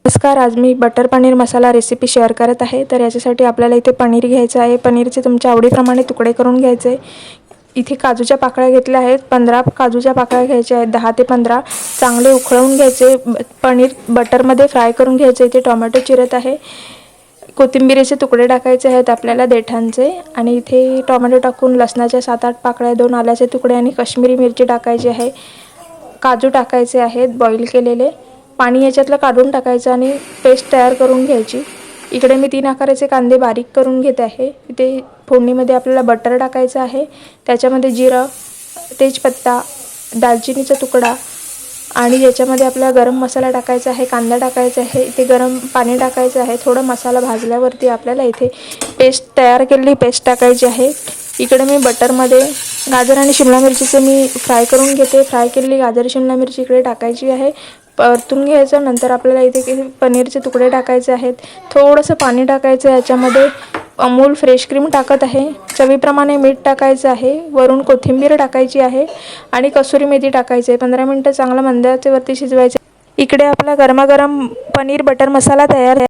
नमस्कार, आज मी butter paneer masala recipe share करत आहे। तर याच्यासाठी आपल्याला इथे पनीर घ्यायचं आहे। पनीरचे तुमच्या आवडीप्रमाणे तुकडे करून घ्यायचे। इथे काजूच्या पाकळ्या घेतल्या आहेत, 15 काजूच्या पाकळ्या घ्यायच्या आहेत, 10 ते 15 चांगले उकळवून घ्यायचे। पनीर बटरमध्ये फ्राय करून घ्यायचे। इथे टोमॅटो चिरत आहे, कोथिंबीरीचे तुकडे टाकायचे आहेत आपल्याला देठांचे, आणि इथे टोमॅटो टाकून लसणाच्या 7-8 पाकळ्या, 2 आल्याचे तुकडे आणि काश्मीरी मिरची टाकायची आहे। काजू टाकायचे आहेत बॉईल केलेले, पाणी याच्यातलं काढून टाकायचं आणि पेस्ट तयार करून घ्यायची। इकडे मी 3 आकाराचे कांदे बारीक करून घेत आहे। इथे फोडणीमध्ये आपल्याला बटर टाकायचं आहे, त्याच्यामध्ये जिरं, तेजपत्ता, दालचिनीचा तुकडा आणि याच्यामध्ये आपल्याला गरम मसाला टाकायचा आहे, कांदा टाकायचा आहे, इथे गरम पाणी टाकायचं आहे। थोडा मसाला भाजल्यावरती आपल्याला इथे पेस्ट तयार केलेली पेस्ट टाकायची आहे। इकडे मी बटरमध्ये गाजर आणि शिमला मिरचीचे मी फ्राय करून घेते। फ्राय केलेली गाजर शिमला मिरची इकडे टाकायची आहे, परतून घ्यायचं। नंतर आपल्याला इथे पनीरचे तुकडे टाकायचे आहेत, थोडंसं पाणी टाकायचं, याच्यामध्ये अमूल फ्रेश क्रीम टाकत आहे, चवीप्रमाणे मीठ टाकायचं आहे, वरून कोथिंबीर टाकायची आहे आणि कसुरी मेथी टाकायची आहे। 15 मिनिटं चांगलं मंद आचेवरती शिजवायचं। इकडे आपला गरमागरम पनीर बटर मसाला तयार आहे।